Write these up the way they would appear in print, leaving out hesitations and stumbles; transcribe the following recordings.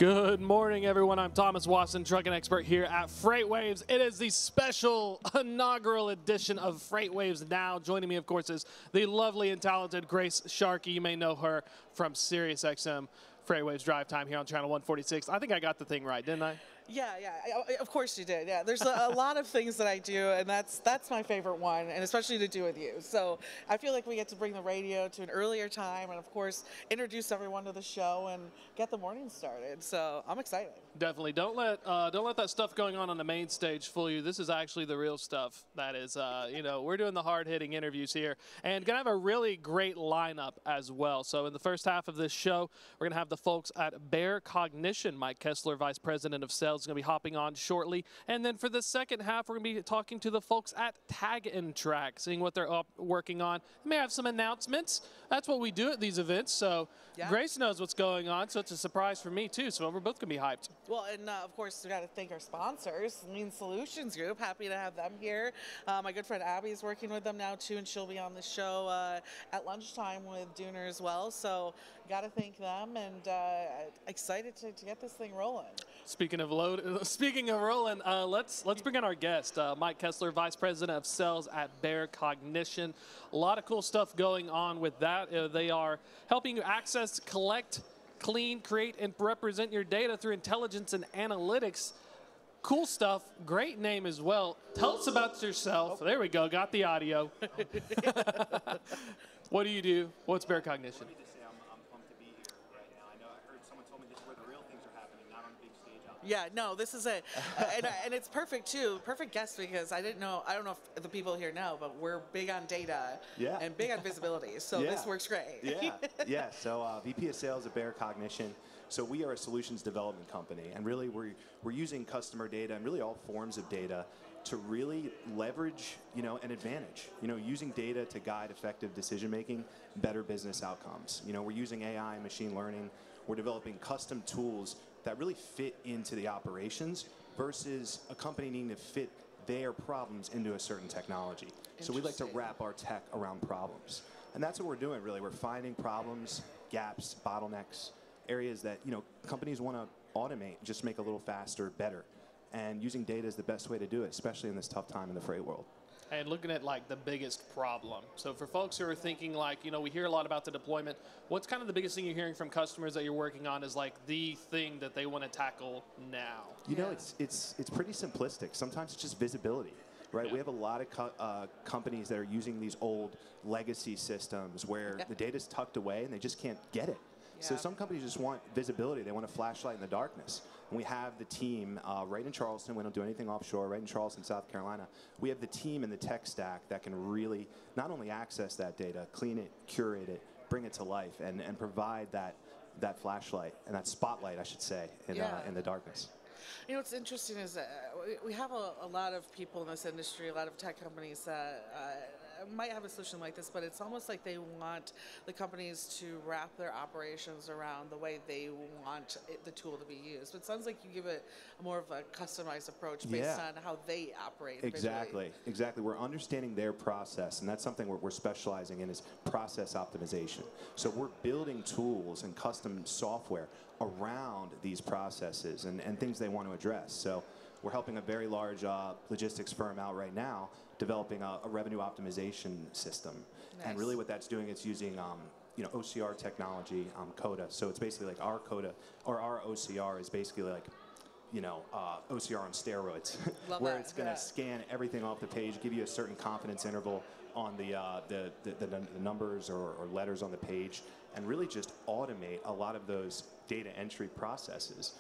Good morning, everyone. I'm Thomas Watson, trucking expert here at FreightWaves. It is the special inaugural edition of FreightWaves Now. Joining me, of course, is the lovely and talented Grace Sharkey. You may know her from SiriusXM FreightWaves Drive Time here on Channel 146. I think I got the thing right, didn't I? Yeah, of course you did. Yeah, there's a lot of things that I do, and that's my favorite one, and especially to do with you. So I feel like we get to bring the radio to an earlier time, and of course introduce everyone to the show and get the morning started. So I'm excited. Definitely. Don't let that stuff going on the main stage fool you. This is actually the real stuff. That is, we're doing the hard-hitting interviews here, and gonna have a really great lineup as well. So in the first half of this show, we're gonna have the folks at Bear Cognition. Mike Kessler, Vice President of Sales, is going to be hopping on shortly. And then for the second half, we're going to be talking to the folks at Tag and Track, seeing what they're working on. We may have some announcements. That's what we do at these events. So yeah. Grace knows what's going on, so it's a surprise for me too. So we're both going to be hyped. Well, and of course, we got to thank our sponsors, Lean Solutions Group. Happy to have them here. My good friend Abby is working with them now too, and she'll be on the show at lunchtime with Dooner as well. So got to thank them, and excited to get this thing rolling. Speaking of rolling, let's bring in our guest, Mike Kessler, Vice President of Sales at Bear Cognition. A lot of cool stuff going on with that. They are helping you access, collect, clean, create, and represent your data through intelligence and analytics. Cool stuff. Great name as well. Tell us about yourself. There we go. Got the audio. What do you do? What's Bear Cognition? Yeah, no, this is it, and it's perfect too. Perfect guest because I don't know if the people here know, but we're big on data and big on visibility. So this works great. Yeah. So VP of Sales at Bear Cognition. So we are a solutions development company, and really we're using customer data and really all forms of data to really leverage, an advantage. Using data to guide effective decision making, better business outcomes. We're using AI and machine learning. We're developing custom tools that really fit into the operations versus a company needing to fit their problems into a certain technology. So we like to wrap our tech around problems. And that's what we're doing, really. We're finding problems, gaps, bottlenecks, areas that companies want to automate, just make a little faster, better. And using data is the best way to do it, especially in this tough time in the freight world. And looking at the biggest problem. So for folks who are thinking we hear a lot about the deployment, what's kind of the biggest thing you're hearing from customers that you're working on is the thing that they want to tackle now? It's pretty simplistic. Sometimes it's just visibility, right? Yeah. We have a lot of companies that are using these old legacy systems where the data's tucked away and they just can't get it. Yeah. So some companies just want visibility. They want a flashlight in the darkness. And we have the team right in Charleston. We don't do anything offshore. Right in Charleston, South Carolina. We have the team and the tech stack that can really not only access that data, clean it, curate it, bring it to life, and provide that flashlight and that spotlight, I should say, in the darkness. What's interesting is that we have a lot of people in this industry, a lot of tech companies that might have a solution like this, but it's almost like they want the companies to wrap their operations around the way they want the tool to be used. But it sounds like you give it more of a customized approach based on how they operate. Exactly. We're understanding their process, and that's something we're specializing in is process optimization. So we're building tools and custom software around these processes and things they want to address. So we're helping a very large logistics firm out right now developing a revenue optimization system. Nice. And really what that's doing is using OCR technology, CODA. So it's basically like our CODA, or our OCR is basically like, OCR on steroids, where it's going to scan everything off the page, give you a certain confidence interval on the numbers or letters on the page, and really just automate a lot of those data entry processes,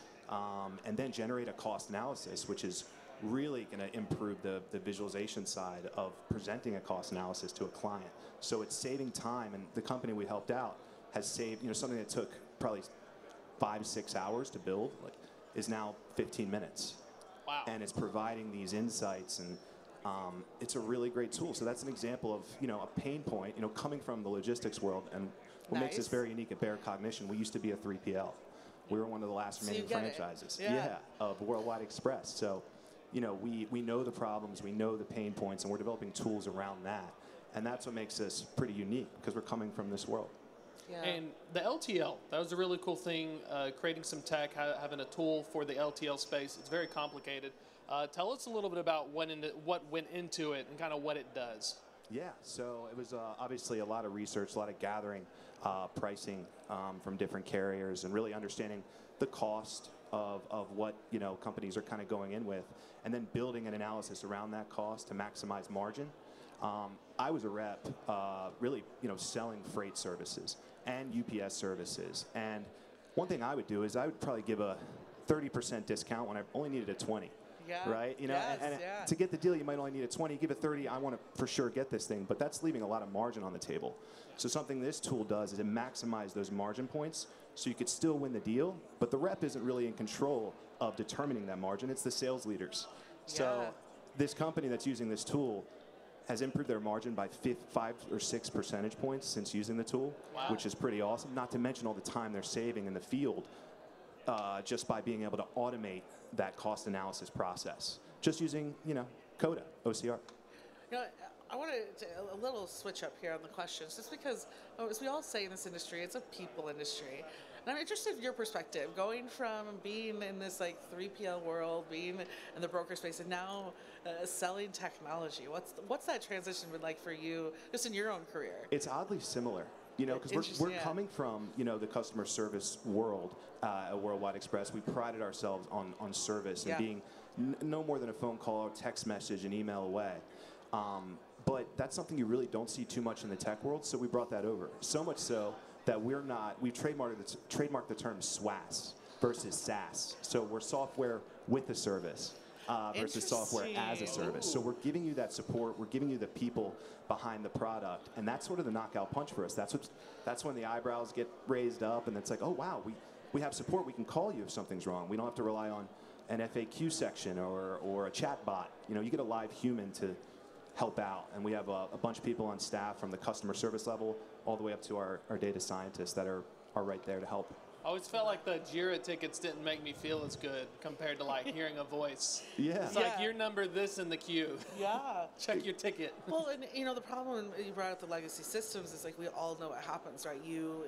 and then generate a cost analysis, which is really going to improve the visualization side of presenting a cost analysis to a client. So it's saving time, and the company we helped out has saved, something that took probably 5-6 hours to build, is now 15 minutes. Wow. And it's providing these insights, and it's a really great tool. So that's an example of, a pain point, coming from the logistics world. And what makes us very unique at Bear Cognition, we used to be a 3PL. We were one of the last remaining franchises of Worldwide Express. So, we know the problems, we know the pain points, and we're developing tools around that. And that's what makes us pretty unique, because we're coming from this world. Yeah. And the LTL, that was a really cool thing, creating some tech, having a tool for the LTL space. It's very complicated. Tell us a little bit about what went into it and kind of what it does. Yeah, so it was obviously a lot of research, a lot of gathering pricing from different carriers and really understanding the cost of what companies are kind of going in with, and then building an analysis around that cost to maximize margin. I was a rep, really, selling freight services and UPS services. And one thing I would do is I would probably give a 30% discount when I only needed a 20. Yeah. Right? Yes, and yeah. to get the deal, you might only need a 20. Give a 30. I want to for sure get this thing, but that's leaving a lot of margin on the table. So something this tool does is it maximizes those margin points, so you could still win the deal, but the rep isn't really in control of determining that margin. It's the sales leaders. So this company that's using this tool has improved their margin by 5 or 6 percentage points since using the tool, which is pretty awesome. Not to mention all the time they're saving in the field just by being able to automate that cost analysis process, just using CODA, OCR. I want to a little switch up here on the questions, just because, as we all say in this industry, it's a people industry. And I'm interested in your perspective, going from being in this 3PL world, being in the broker space, and now selling technology. What's that transition been like for you, just in your own career? It's oddly similar. Because we're coming from, the customer service world at Worldwide Express. We prided ourselves on service and being no more than a phone call, text message, and email away. But that's something you really don't see too much in the tech world, so we brought that over. So much so that we've trademarked the term SWAS versus SaaS. So we're software with a service. Versus software as a service. So we're giving you that support, we're giving you the people behind the product, and that's sort of the knockout punch for us. That's when the eyebrows get raised up, and it's like, oh wow, we have support, we can call you if something's wrong. We don't have to rely on an FAQ section or a chat bot. You get a live human to help out, and we have a bunch of people on staff from the customer service level all the way up to our data scientists that are right there to help. I always felt like the Jira tickets didn't make me feel as good compared to hearing a voice. Yeah. It's like your number this in the queue. Yeah. Check your ticket. Well, and the problem, you brought up the legacy systems, is we all know what happens, right? You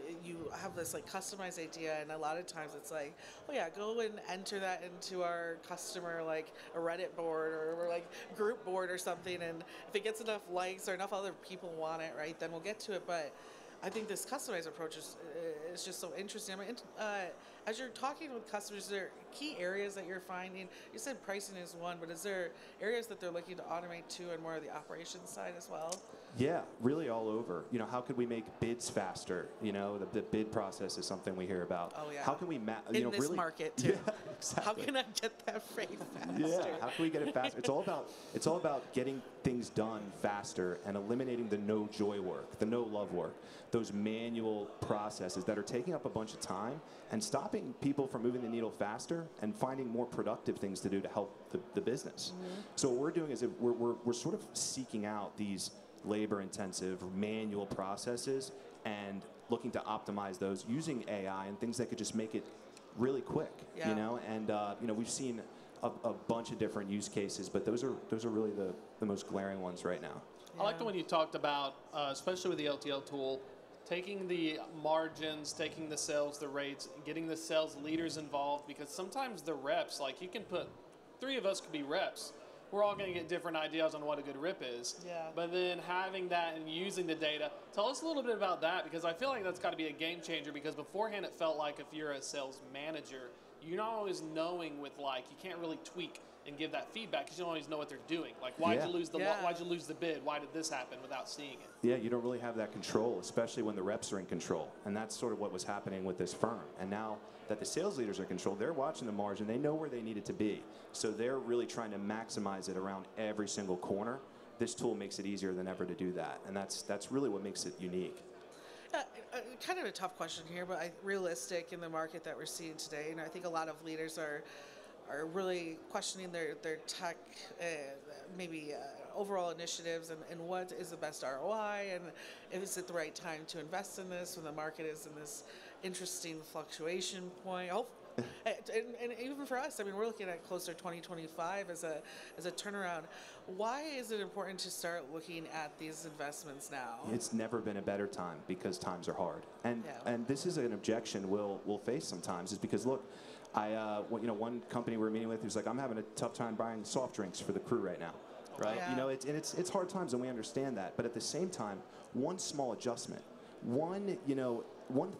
have this customized idea, and a lot of times it's oh yeah, go and enter that into our customer a Reddit board or group board or something, and if it gets enough likes or enough other people want it, right, then we'll get to it. But I think this customized approach is just so interesting. I mean, as you're talking with customers, is there key areas that you're finding? You said pricing is one, but is there areas that they're looking to automate too, and more of the operations side as well? Yeah, really all over. How could we make bids faster? The bid process is something we hear about. Oh yeah. How can we in this really market too? Yeah, exactly. How can I get that freight faster? Yeah, how can we get it faster? It's all about getting things done faster and eliminating the no joy work, the no love work, those manual processes that are taking up a bunch of time and stopping people from moving the needle faster and finding more productive things to do to help the business. Mm-hmm. So what we're doing is we're sort of seeking out these labor-intensive manual processes and looking to optimize those using AI and things that could just make it really quick. Yeah. And we've seen a bunch of different use cases, but those are really the most glaring ones right now. Yeah. I like the one you talked about, especially with the LTL tool, taking the margins, taking the sales, the rates, getting the sales leaders involved, because sometimes the reps, you can put 3 of us could be reps. We're all going to get different ideas on what a good rip is. Yeah. But then having that and using the data, tell us a little bit about that, because I feel like that's got to be a game changer, because beforehand it felt like if you're a sales manager, you're not always knowing with you can't really tweak and give that feedback because you don't always know what they're doing. Why'd you lose the bid? Why did this happen without seeing it? Yeah, you don't really have that control, especially when the reps are in control. And that's sort of what was happening with this firm. And now that the sales leaders are controlled, they're watching the margin. They know where they need it to be. So they're really trying to maximize it around every single corner. This tool makes it easier than ever to do that. And that's really what makes it unique. Kind of a tough question here, but realistic in the market that we're seeing today. And I think a lot of leaders are really questioning their tech, overall initiatives, and what is the best ROI, and is it the right time to invest in this when the market is in this interesting fluctuation point. and even for us, I mean, we're looking at closer to 2025 as a turnaround. Why is it important to start looking at these investments now? It's never been a better time because times are hard, and this is an objection we'll face sometimes. Is because look, one company we're meeting with who's like, I'm having a tough time buying soft drinks for the crew right now, right? Yeah. It's hard times, and we understand that. But at the same time, one small adjustment, one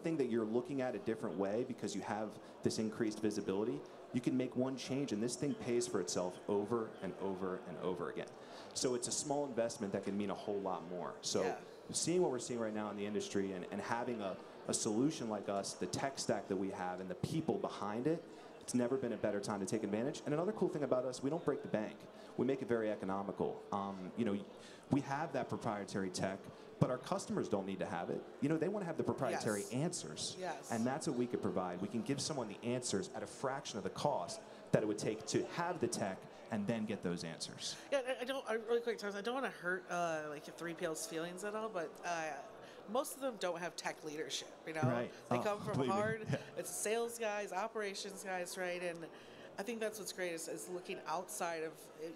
thing that you're looking at a different way because you have this increased visibility, you can make one change, and this thing pays for itself over and over and over again. So it's a small investment that can mean a whole lot more. So seeing what we're seeing right now in the industry and having a solution like us, the tech stack that we have and the people behind it, it's never been a better time to take advantage. And another cool thing about us, we don't break the bank. We make it very economical. We have that proprietary tech, but our customers don't need to have it. They want to have the proprietary answers. Yes. And that's what we could provide. We can give someone the answers at a fraction of the cost that it would take to have the tech and then get those answers. Yeah, really quick, Thomas, I don't want to hurt like 3PL's feelings at all, but most of them don't have tech leadership, Right. They come from believe me. hard, it's sales guys, operations guys, right? And I think that's what's great is looking outside of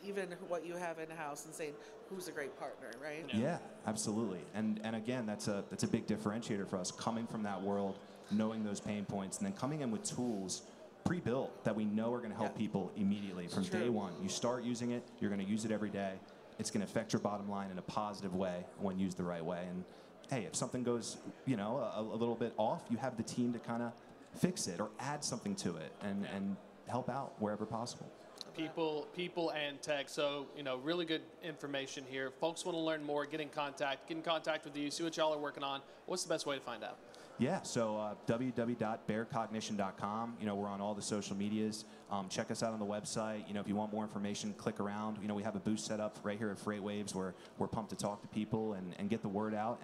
even what you have in-house and saying, who's a great partner, right? Yeah, absolutely. And again, that's a big differentiator for us, coming from that world, knowing those pain points, and then coming in with tools pre-built that we know are going to help people immediately from day one. You start using it, you're going to use it every day. It's going to affect your bottom line in a positive way when used the right way. And hey, if something goes, a little bit off, you have the team to kind of fix it or add something to it and help out wherever possible. People and tech. So, really good information here. Folks want to learn more, get in contact with you, see what y'all are working on. What's the best way to find out? Yeah, so www.bearcognition.com. We're on all the social medias. Check us out on the website. If you want more information, click around. We have a booth set up right here at FreightWaves where we're pumped to talk to people and get the word out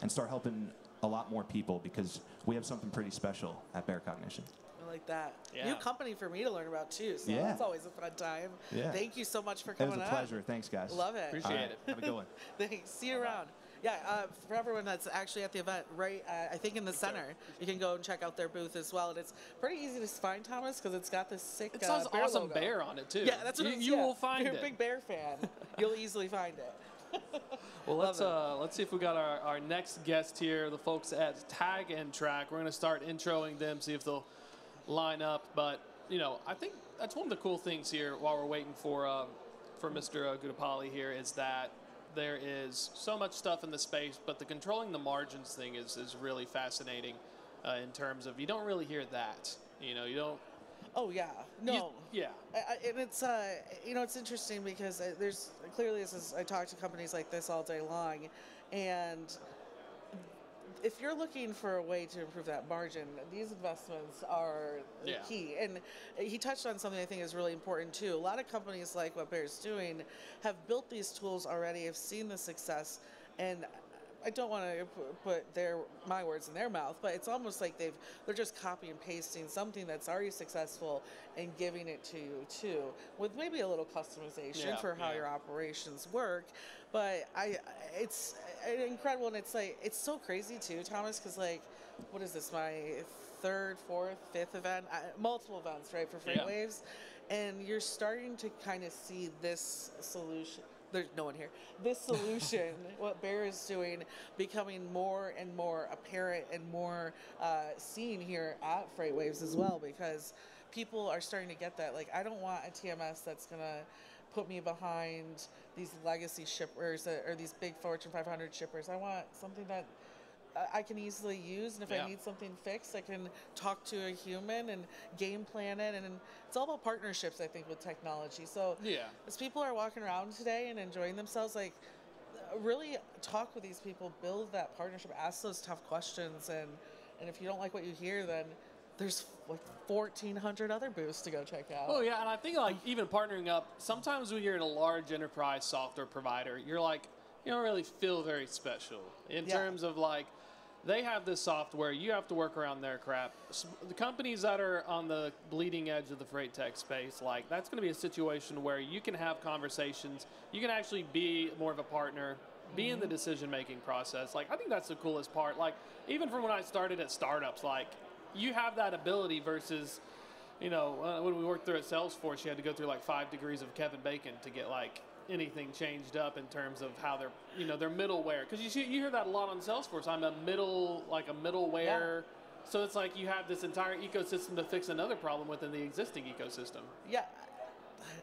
and start helping a lot more people because we have something pretty special at Bear Cognition. I like that. Yeah. New company for me to learn about too, so that's always a fun time. Yeah. Thank you so much for It coming was a on. pleasure. Thanks, guys. Love it. Appreciate it. Have a good one. Thanks. See you around. Yeah, for everyone that's actually at the event, right, I think in the center, you can go and check out their booth as well. And it's pretty easy to find, Thomas, because it's got this sick It says bear awesome logo. bear on it, too. Yeah, that's what you will find If it. you're a big bear fan, you'll easily find it. Well, let's see if we got our next guest here, the folks at Tag and Track. We're going to start introing them, see if they'll line up. But, I think that's one of the cool things here while we're waiting for Mr. Gudapalli here is that there is so much stuff in the space, but the controlling the margins thing is really fascinating in terms of you don't really hear that. You don't. Oh, yeah. No. Yeah. And it's, it's interesting because there's clearly, I talk to companies like this all day long, and if you're looking for a way to improve that margin, these investments are key. And he touched on something I think is really important too. A lot of companies like what Bear's doing have built these tools already, have seen the success, and I don't want to put my words in their mouth, but it's almost like they're just copy and pasting something that's already successful and giving it to you too, with maybe a little customization for how your operations work. But it's incredible, and it's so crazy too, Thomas, because what is this, my third, fourth, fifth event, multiple events, right, for FreightWaves, and you're starting to kind of see this solution. There's no one here. This solution, what Bear is doing, becoming more and more apparent and more seen here at FreightWaves as well, because people are starting to get that. I don't want a TMS that's going to put me behind these legacy shippers or these big Fortune 500 shippers. I want something that I can easily use, and if I need something fixed, I can talk to a human and game plan it. And it's all about partnerships, I think, with technology. So as people are walking around today and enjoying themselves, really talk with these people, build that partnership, ask those tough questions, and if you don't like what you hear, then there's 1,400 other booths to go check out. Oh yeah, and I think even partnering up, sometimes when you're in a large enterprise software provider, you're you don't really feel very special in terms of they have this software, you have to work around their crap. The companies that are on the bleeding edge of the freight tech space, that's going to be a situation where you can have conversations, you can actually be more of a partner, be in the decision-making process. I think that's the coolest part. Even from when I started at startups, you have that ability versus, you know, when we worked through at Salesforce, you had to go through like 5 degrees of Kevin Bacon to get like anything changed up in terms of how they're, you know, their middleware. Because you hear that a lot on Salesforce. I'm a middleware. Yeah. So it's like you have this entire ecosystem to fix another problem within the existing ecosystem. Yeah.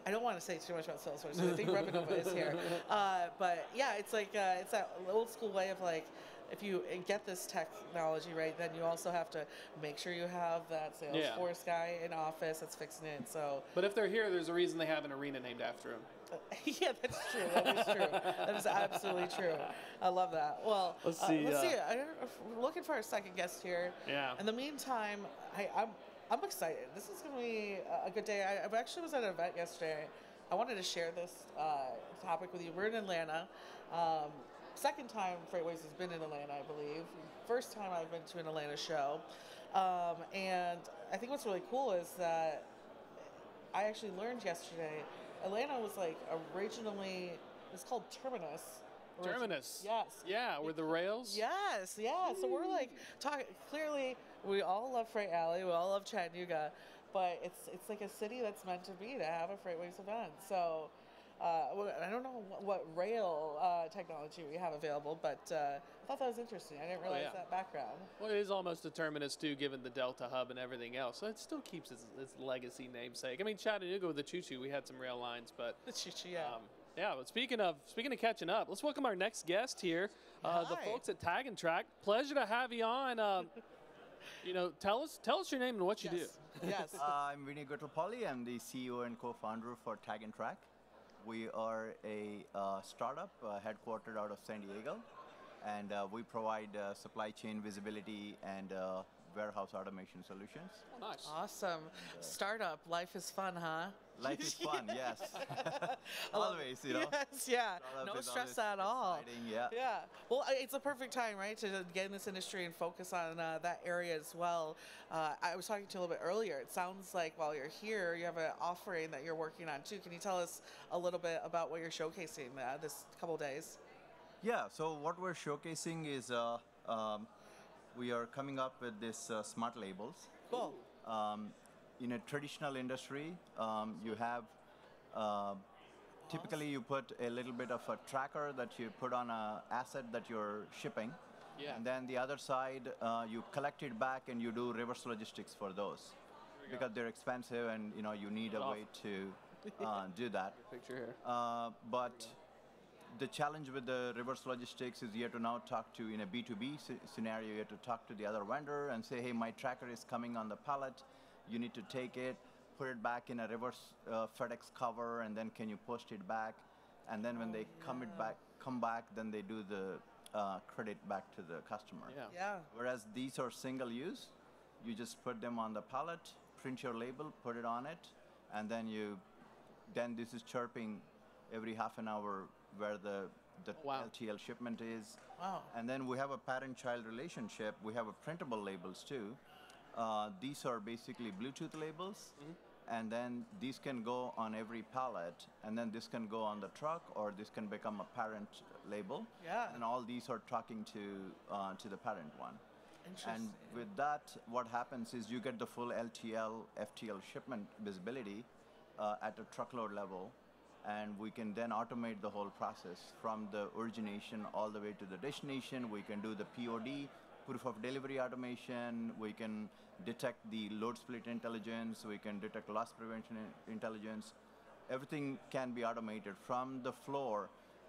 I don't want to say too much about Salesforce. I think Revenova is here. But yeah, it's like it's that old school way of like, if you get this technology right, then you also have to make sure you have that Salesforce guy in office that's fixing it. So, but if they're here, there's a reason they have an arena named after him. Yeah, that's true. That is true. That is absolutely true. I love that. Well, let's see. We're looking for our second guest here. Yeah. In the meantime, I'm excited. This is going to be a good day. I actually was at an event yesterday. I wanted to share this topic with you. We're in Atlanta. Second time FreightWaves has been in Atlanta, I believe. First time I've been to an Atlanta show. And I think what's really cool is that I actually learned yesterday, Atlanta was like originally, it's called Terminus. Terminus. Yes. Yeah, were the rails? Yes, yeah. So we're like talking, clearly we all love Freight Alley, we all love Chattanooga, but it's like a city that's meant to be, to have a FreightWaves event. So I don't know what rail technology we have available, but I thought that was interesting. I didn't realize that background. Well, it is almost a terminus too, given the Delta hub and everything else. So it still keeps its legacy namesake. I mean, Chattanooga with the choo-choo, we had some rail lines, but the choo-choo, yeah. Yeah, but speaking of catching up, let's welcome our next guest here, the folks at Tag and Track. Pleasure to have you on. You know, tell us your name and what you do. Yes. I'm Vinny Gottalpalli. I'm the CEO and co-founder for Tag and Track. We are a startup headquartered out of San Diego, and we provide supply chain visibility and warehouse automation solutions. Oh, nice. Awesome. Startup, life is fun, huh? Life is fun, yes. Always, you know. Yes, yeah. Startup No is stress always at all. exciting, yeah. Yeah. Well, it's a perfect time, right, to get in this industry and focus on that area as well. I was talking to you a little bit earlier. It sounds like while you're here, you have an offering that you're working on too. Can you tell us a little bit about what you're showcasing this couple days? Yeah, so what we're showcasing is we are coming up with this smart labels. Cool. In a traditional industry, you have typically you put a little bit of a tracker that you put on an asset that you're shipping, and then the other side you collect it back and you do reverse logistics for those because they're expensive and you need a way to do that. Picture here. But the challenge with the reverse logistics is you have to now talk to, in a B2B scenario, you have to talk to the other vendor and say, hey, my tracker is coming on the pallet. You need to take it, put it back in a reverse FedEx cover, and then can you post it back? And then when they come back, then they do the credit back to the customer. Yeah. Whereas these are single use. You just put them on the pallet, print your label, put it on it, and then this is chirping every half an hour where the LTL shipment is. Wow. And then we have a parent-child relationship. We have a printable labels too. These are basically Bluetooth labels, and then these can go on every pallet, and then this can go on the truck, or this can become a parent label. Yeah. And all these are talking to the parent one. Interesting. And with that, what happens is you get the full LTL, FTL shipment visibility at a truckload level, and we can then automate the whole process from the origination all the way to the destination. We can do the POD, proof of delivery automation. We can detect the load split intelligence. We can detect loss prevention intelligence. Everything can be automated from the floor.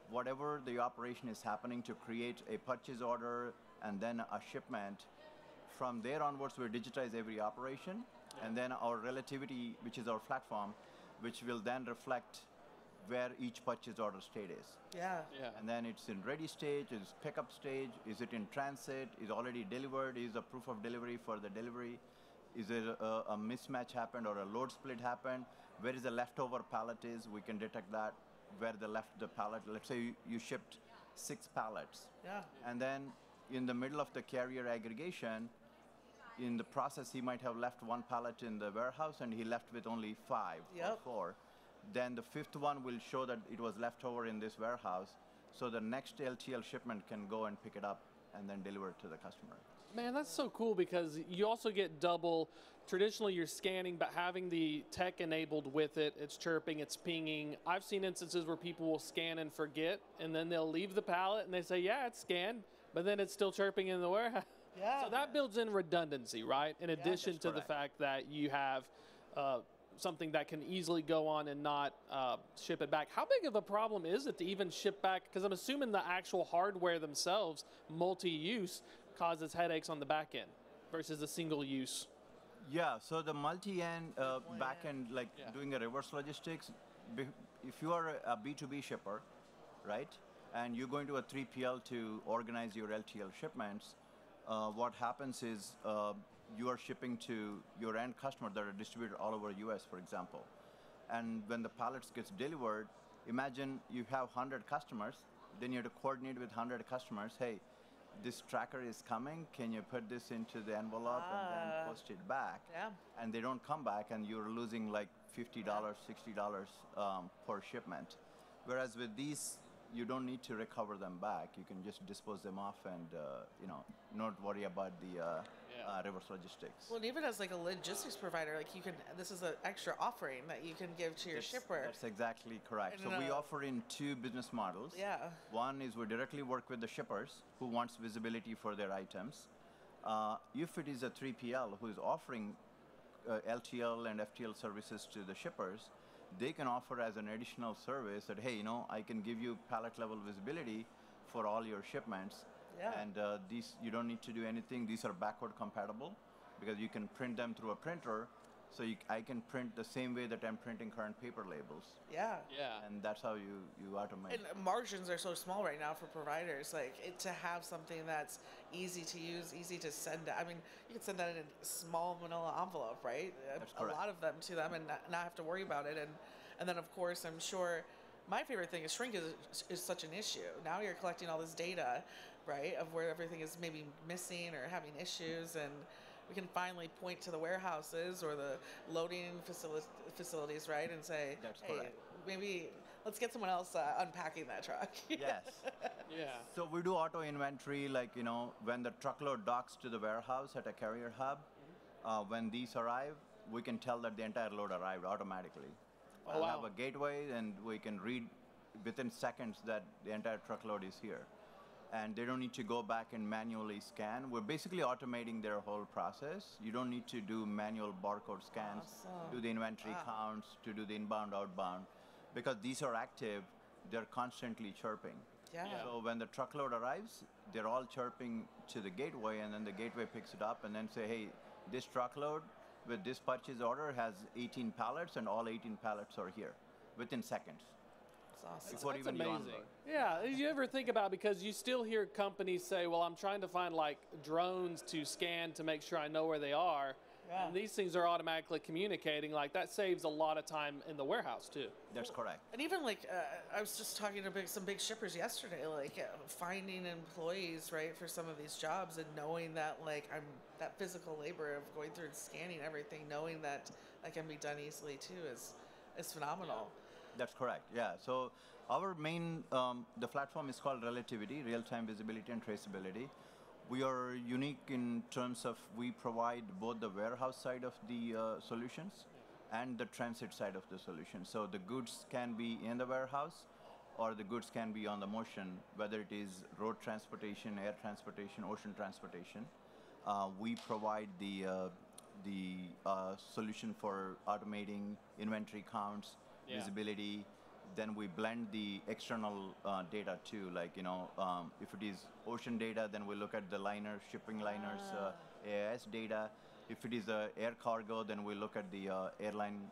Whatever the operation is happening to create a purchase order and then a shipment, from there onwards, we digitize every operation. And then our relativity, which is our platform, which will then reflect where each purchase order state is. Yeah. And then it's in ready stage, it's pickup stage, is it in transit, is already delivered, is a proof of delivery for the delivery, is there a mismatch happened or a load split happened, where is the leftover pallet is, we can detect that, where the pallet, let's say you shipped 6 pallets. Yeah. And then in the middle of the carrier aggregation, in the process, he might have left 1 pallet in the warehouse and he left with only 5 or 4. Then the 5th one will show that it was left over in this warehouse. So the next LTL shipment can go and pick it up and then deliver it to the customer. Man, that's so cool because you also get double traditionally you're scanning, but having the tech enabled with it, it's chirping, it's pinging. I've seen instances where people will scan and forget, and then they'll leave the pallet and they say, yeah, it's scanned, but then it's still chirping in the warehouse. Yeah. So that builds in redundancy, right? In addition to the fact that you have something that can easily go on and not ship it back. How big of a problem is it to even ship back? Because I'm assuming the actual hardware themselves, multi-use, causes headaches on the back end versus a single use. Yeah, so the multi-end back-end, like doing a reverse logistics, if you are a B2B shipper, right, and you're going to a 3PL to organize your LTL shipments, what happens is you are shipping to your end customer that are distributed all over US, for example. And when the pallets gets delivered, imagine you have 100 customers, then you have to coordinate with 100 customers, hey, this tracker is coming, can you put this into the envelope and then post it back? Yeah. And they don't come back, and you're losing like $50, $60 per shipment. Whereas with these, you don't need to recover them back. You can just dispose them off and not worry about the reverse logistics. Well, and even as like a logistics provider, like you can, this is an extra offering that you can give to your shipper. That's exactly correct. And so we offer in two business models. Yeah. One is we directly work with the shippers who wants visibility for their items. If it is a 3PL who is offering LTL and FTL services to the shippers, they can offer as an additional service that, hey, I can give you pallet level visibility for all your shipments. Yeah. And these, you don't need to do anything. These are backward compatible because you can print them through a printer. So I can print the same way that I'm printing current paper labels. Yeah. Yeah. And that's how you automate. And margins are so small right now for providers. Like to have something that's easy to use, easy to send. I mean, you can send that in a small manila envelope, right? That's a correct. lot of them to them, and not have to worry about it. And then of course, I'm sure my favorite thing is shrink is such an issue. Now you're collecting all this data, right, of where everything is maybe missing or having issues, and we can finally point to the warehouses or the loading facilities, right, and say, That's hey, correct. maybe let's get someone else unpacking that truck. Yes. Yeah. So we do auto inventory, like, when the truckload docks to the warehouse at a carrier hub, when these arrive, we can tell that the entire load arrived automatically. Oh, We'll wow. have a gateway, and we can read within seconds that the entire truckload is here. And they don't need to go back and manually scan. We're basically automating their whole process. You don't need to do manual barcode scans, Awesome. do the inventory counts, to do the inbound, outbound. Because these are active, they're constantly chirping. Yeah. So when the truckload arrives, they're all chirping to the gateway, and then the gateway picks it up and then say, hey, this truckload with this purchase order has 18 pallets, and all 18 pallets are here within seconds. That's awesome. Before That's even you amazing. unload. Yeah, you ever think about, because you still hear companies say, well, I'm trying to find like drones to scan to make sure I know where they are. Yeah. And these things are automatically communicating. Like that saves a lot of time in the warehouse too. That's correct. And even like, I was just talking to some big shippers yesterday, like finding employees, right, for some of these jobs, and knowing that like that physical labor of going through and scanning everything, knowing that that can be done easily too is phenomenal. That's correct, yeah. So our main, the platform is called Relativity, Real-Time Visibility and Traceability. We are unique in terms of we provide both the warehouse side of the solutions and the transit side of the solution. So the goods can be in the warehouse, or the goods can be on the motion, whether it is road transportation, air transportation, ocean transportation. We provide the solution for automating inventory counts, visibility. Then we blend the external data too, like, if it is ocean data, then we look at the liners, shipping liners, AIS data. If it is air cargo, then we look at the airline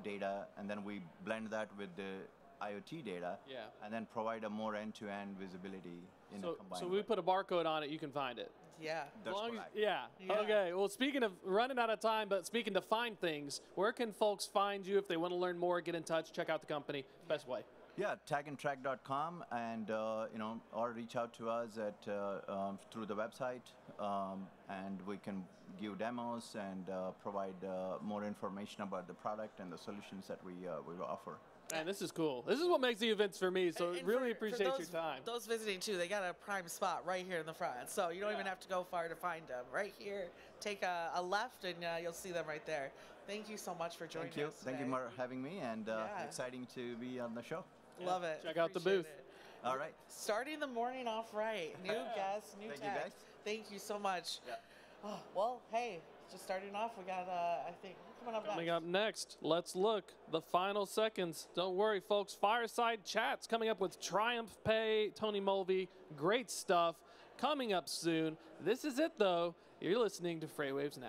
data, and then we blend that with the IoT data, and then provide a more end-to-end visibility in a combined So way. we put a barcode on it, you can find it. Yeah. That's As long as- correct. yeah. Yeah. Okay. Well, speaking of running out of time, but speaking to find things, where can folks find you if they want to learn more, get in touch, check out the company? Best way. Yeah, tagandtrack.com, and or reach out to us at through the website, and we can give demos and provide more information about the product and the solutions that we offer. Man, this is cool. This is what makes the events for me, so And really for appreciate those, your time. Those visiting too, they got a prime spot right here in the front, so you don't even have to go far to find them. Right here, take a left, and you'll see them right there. Thank you so much for joining us. Thank you today. for having me, and exciting to be on the show. Love it. Check out the Appreciate booth. it. All right. Starting the morning off right. New guests, new Thank tech. you, guys. Thank you so much. Yeah. Oh, well, hey, just starting off, we got, I think, coming up Coming next. up next, let's look. The final seconds. Don't worry, folks. Fireside Chats coming up with Triumph Pay, Tony Mulvey. Great stuff coming up soon. This is it, though. You're listening to FreightWaves Now.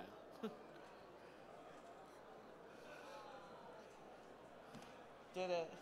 Did it.